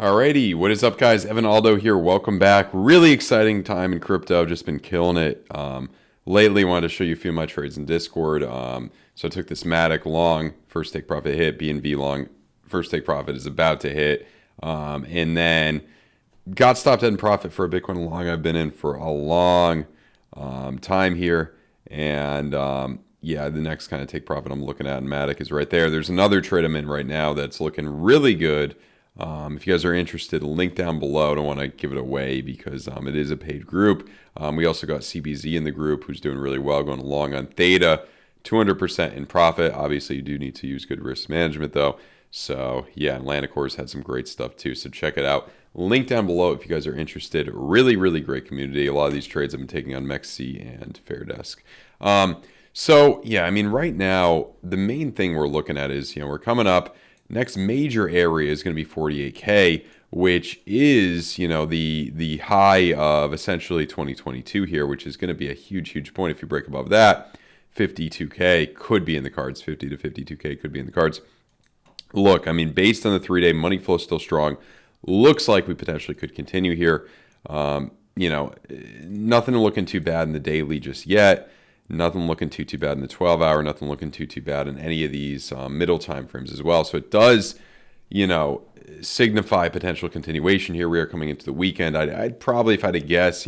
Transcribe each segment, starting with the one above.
Alrighty, what is up, guys? Evan Aldo here. Welcome back. Really exciting time in crypto. Just been killing it. Lately, wanted to show you a few of my trades in Discord. So I took this Matic long, first take profit hit. BNV long, first take profit is about to hit. And then got stopped in profit for a Bitcoin long I've been in for a long time here. And yeah, the next kind of take profit I'm looking at in Matic is right there. There's another trade I'm in right now that's looking really good. If you guys are interested, link down below. I don't want to give it away because it is a paid group. We also got CBZ in the group who's doing really well, going along on Theta, 200% in profit. Obviously, you do need to use good risk management though. So yeah, Atlanticore's had some great stuff too. So check it out. Link down below if you guys are interested. Really, really great community. A lot of these trades I've been taking on MEXC and FAIRDESK. So yeah, I mean, right now, the main thing we're looking at is, we're coming up. Next major area is going to be 48K, which is, the high of essentially 2022 here, which is going to be a huge, huge point. If you break above that, 52K could be in the cards. 50 to 52K could be in the cards. Look, I mean, based on the 3-day, money flow is still strong. Looks like we potentially could continue here. Nothing looking too bad in the daily just yet. Nothing looking too bad in the 12-hour. Nothing looking too bad in any of these middle time frames as well. So it does, signify potential continuation here. We are coming into the weekend. I'd probably, if I had to guess,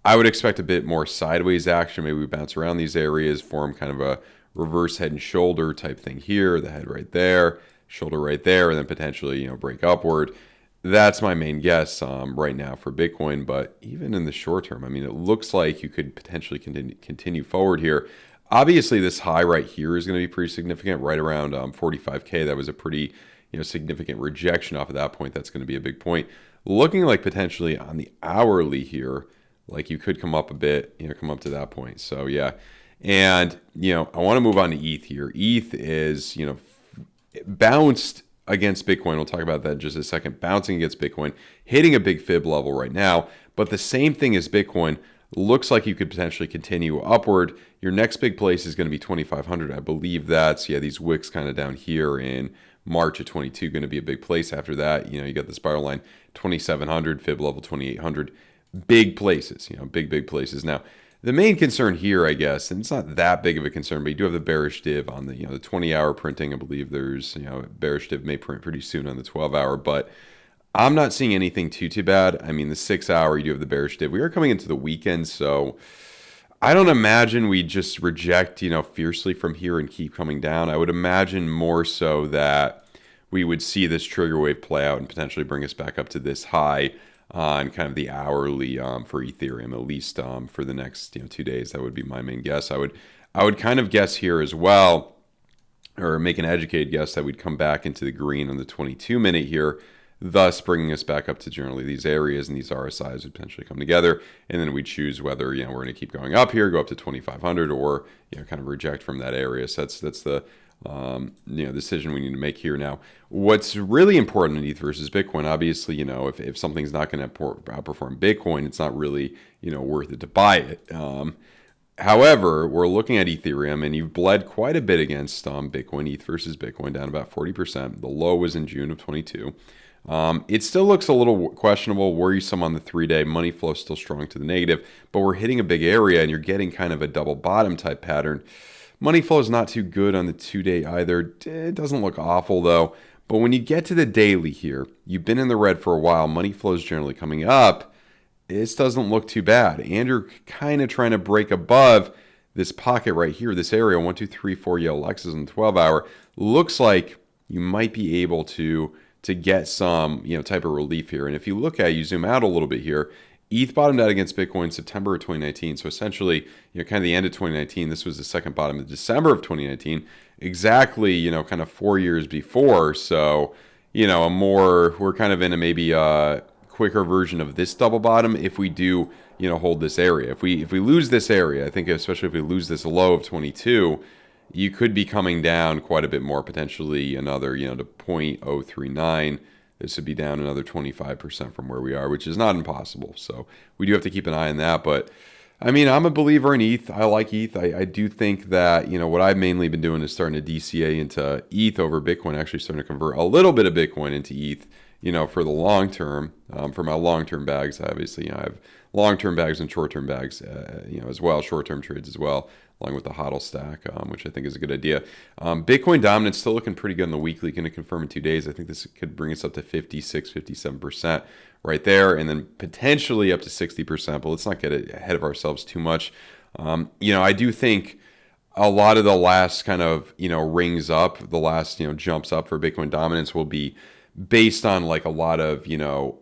I would expect a bit more sideways action. Maybe we bounce around these areas, form kind of a reverse head and shoulder type thing here. The head right there, shoulder right there, and then potentially, break upward. That's my main guess right now for Bitcoin. But even in the short term, I mean, it looks like you could potentially continue forward here. Obviously, this high right here is going to be pretty significant, right around 45K. That was a pretty significant rejection off of that point. That's going to be a big point. Looking like potentially on the hourly here, like you could come up a bit, come up to that point. So yeah, and I want to move on to ETH here. ETH is bounced against Bitcoin. We'll talk about that in just a second. Bouncing against Bitcoin, hitting a big fib level right now. But the same thing as Bitcoin, looks like you could potentially continue upward. Your next big place is going to be 2,500. I believe that's, these wicks kind of down here in March of 22 going to be a big place after that. You got the spiral line, 2,700, fib level 2,800. Big places, big places. Now, the main concern here, I guess, and it's not that big of a concern, but you do have the bearish div on the, the 20-hour printing. I believe there's, bearish div may print pretty soon on the 12-hour, but I'm not seeing anything too bad. I mean, the 6-hour, you do have the bearish div. We are coming into the weekend, so I don't imagine we just reject, fiercely from here and keep coming down. I would imagine more so that we would see this trigger wave play out and potentially bring us back up to this high on kind of the hourly for Ethereum, at least for the next 2 days. That would be my main guess. I would kind of guess here as well, or make an educated guess that we'd come back into the green on the 22-minute here, thus bringing us back up to generally these areas, and these RSIs would potentially come together, and then we'd choose whether we're going to keep going up here, go up to 2,500, or kind of reject from that area. So that's the decision we need to make here. Now, what's really important in ETH versus Bitcoin, obviously, if something's not going to outperform Bitcoin, it's not really, worth it to buy it. However, we're looking at Ethereum, and you've bled quite a bit against Bitcoin, ETH versus Bitcoin, down about 40%. The low was in June of 22. It still looks a little questionable, worrisome on the 3-day. Money flow still strong to the negative, but we're hitting a big area, and you're getting kind of a double bottom type pattern. Money flow is not too good on the 2-day either. It doesn't look awful though. But when you get to the daily here, you've been in the red for a while. Money flow is generally coming up. This doesn't look too bad. And you're kind of trying to break above this pocket right here, this area, 1, 2, 3, 4 yellow X's in the 12-hour. Looks like you might be able to get some, type of relief here. And if you look at, you zoom out a little bit here, ETH bottomed out against Bitcoin in September of 2019. So essentially, kind of the end of 2019. This was the second bottom of December of 2019. Exactly, kind of 4 years before. So, we're kind of in a maybe a quicker version of this double bottom if we do, hold this area. If we lose this area, I think especially if we lose this low of 22, you could be coming down quite a bit more, potentially another, to 0.039. This would be down another 25% from where we are, which is not impossible. So we do have to keep an eye on that. But I mean, I'm a believer in ETH. I like ETH. I do think that, what I've mainly been doing is starting to DCA into ETH over Bitcoin, actually starting to convert a little bit of Bitcoin into ETH for the long term, for my long-term bags, obviously, I have long-term bags and short-term bags, as well, short-term trades as well, along with the HODL stack, which I think is a good idea. Bitcoin dominance still looking pretty good in the weekly. Going to confirm in 2 days. I think this could bring us up to 56, 57% right there, and then potentially up to 60%. But let's not get ahead of ourselves too much. I do think a lot of the last kind of rings up, the last jumps up for Bitcoin dominance will be based on like a lot of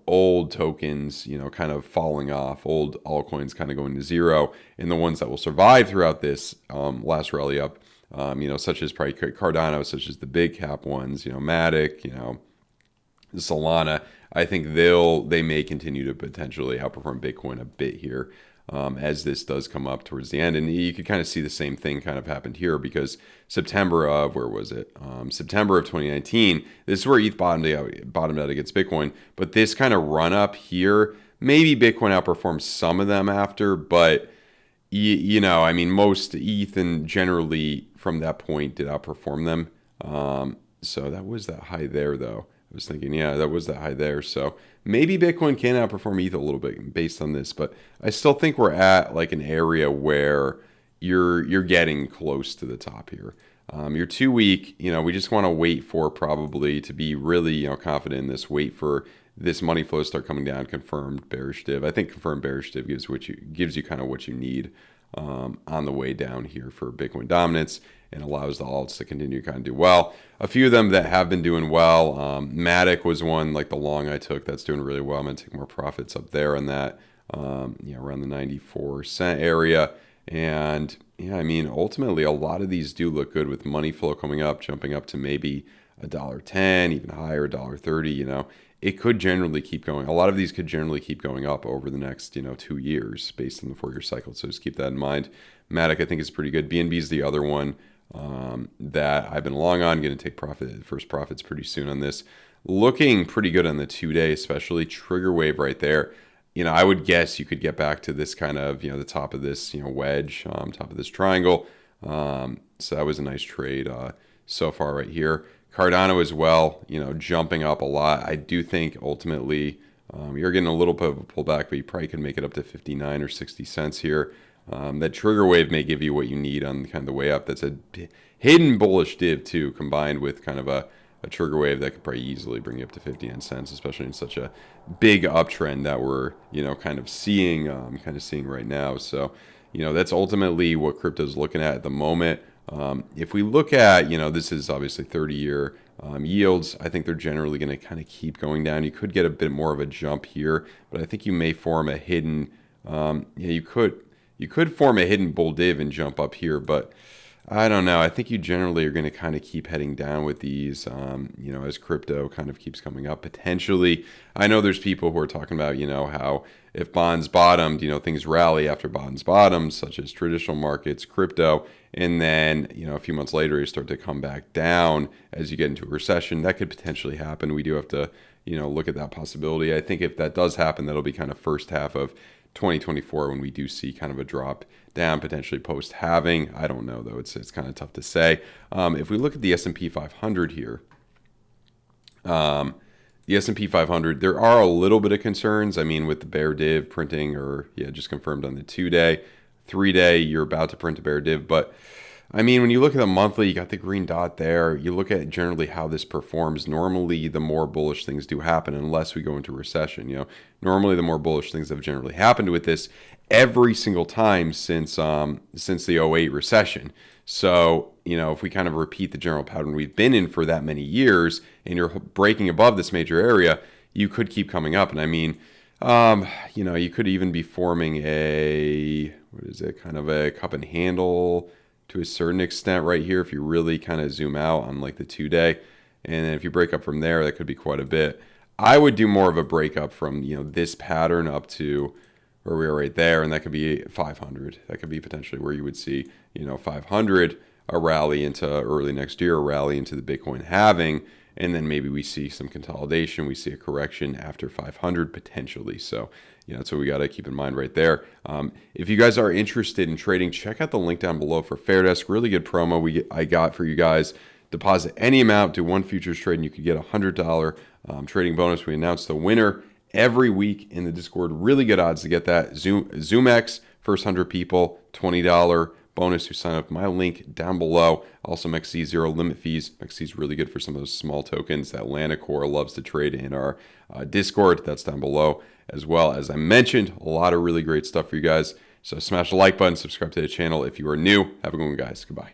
old tokens kind of falling off, old altcoins kind of going to zero, and the ones that will survive throughout this last rally up, such as probably Cardano, such as the big cap ones, Matic, Solana. I think they may continue to potentially outperform Bitcoin a bit here, as this does come up towards the end. And you could kind of see the same thing kind of happened here, because September of 2019, this is where ETH bottomed out against Bitcoin. But this kind of run up here, maybe Bitcoin outperformed some of them after, but most ETH and generally from that point did outperform them. So that was that high there, though. I was thinking, yeah, that was that high there. So maybe Bitcoin can outperform ETH a little bit based on this, but I still think we're at like an area where you're getting close to the top here. Your 2 week, we just want to wait for probably to be really confident in this. Wait for this money flow to start coming down. Confirmed bearish div. I think confirmed bearish div gives you kind of what you need on the way down here for Bitcoin dominance, and allows the alts to continue to kind of do well. A few of them that have been doing well, Matic was one, like the long I took, that's doing really well. I'm going to take more profits up there on that, around the 94-cent area. And ultimately, a lot of these do look good with money flow coming up, jumping up to maybe $1.10, even higher, $1.30. It could generally keep going. A lot of these could generally keep going up over the next 2 years based on the 4-year cycle. So just keep that in mind. Matic, I think, is pretty good. BNB is the other one that I've been long on. Going to take first profits pretty soon on this. Looking pretty good on the 2-day, especially trigger wave right there. I would guess you could get back to this kind of the top of this wedge, top of this triangle. So that was a nice trade so far right here. Cardano as well, jumping up a lot. I do think ultimately you're getting a little bit of a pullback, but you probably can make it up to 59 or 60 cents here. That trigger wave may give you what you need on kind of the way up. That's a hidden bullish div too, combined with kind of a trigger wave that could probably easily bring you up to 59 cents, especially in such a big uptrend that we're kind of seeing right now. So that's ultimately what crypto's looking at the moment. If we look at this is obviously 30-year yields, I think they're generally going to kind of keep going down. You could get a bit more of a jump here, but I think you may form a hidden you could form a hidden bull div and jump up here, but I don't know. I think you generally are going to kind of keep heading down with these, as crypto kind of keeps coming up. Potentially, I know there's people who are talking about, how if bonds bottomed, things rally after bonds bottom, such as traditional markets, crypto, and then, a few months later, you start to come back down as you get into a recession. That could potentially happen. We do have to, look at that possibility. I think if that does happen, that'll be kind of first half of 2024 when we do see kind of a drop down, potentially post halving. I don't know though. It's kind of tough to say. If we look at the S&P 500 here, the S&P 500, there are a little bit of concerns. With the bear div printing, or just confirmed on the 2-day, 3-day, you're about to print a bear div, but when you look at the monthly, you got the green dot there. You look at generally how this performs. Normally, the more bullish things do happen, unless we go into recession. Normally the more bullish things have generally happened with this every single time since the '08 recession. So, if we kind of repeat the general pattern we've been in for that many years, and you're breaking above this major area, you could keep coming up. And you could even be forming kind of a cup and handle to a certain extent right here, if you really kind of zoom out on like the 2-day. And then if you break up from there, that could be quite a bit. I would do more of a breakup from, this pattern up to where we are right there. And that could be 500. That could be potentially where you would see, 500, a rally into early next year, a rally into the Bitcoin halving. And then maybe we see some consolidation. We see a correction after 500 potentially. So, that's what we got to keep in mind right there. If you guys are interested in trading, check out the link down below for FAIRDESK. Really good promo I got for you guys deposit any amount, do one futures trade, and you could get a $100 trading bonus. We announce the winner every week in the Discord. Really good odds to get that. Zoomex, first 100 people, $20 bonus who sign up. My link down below. Also, MEXC, zero limit fees. MEXC is really good for some of those small tokens that Lanacore loves to trade in our Discord. That's down below as well. As I mentioned, a lot of really great stuff for you guys. So smash the like button, subscribe to the channel if you are new. Have a good one, guys. Goodbye.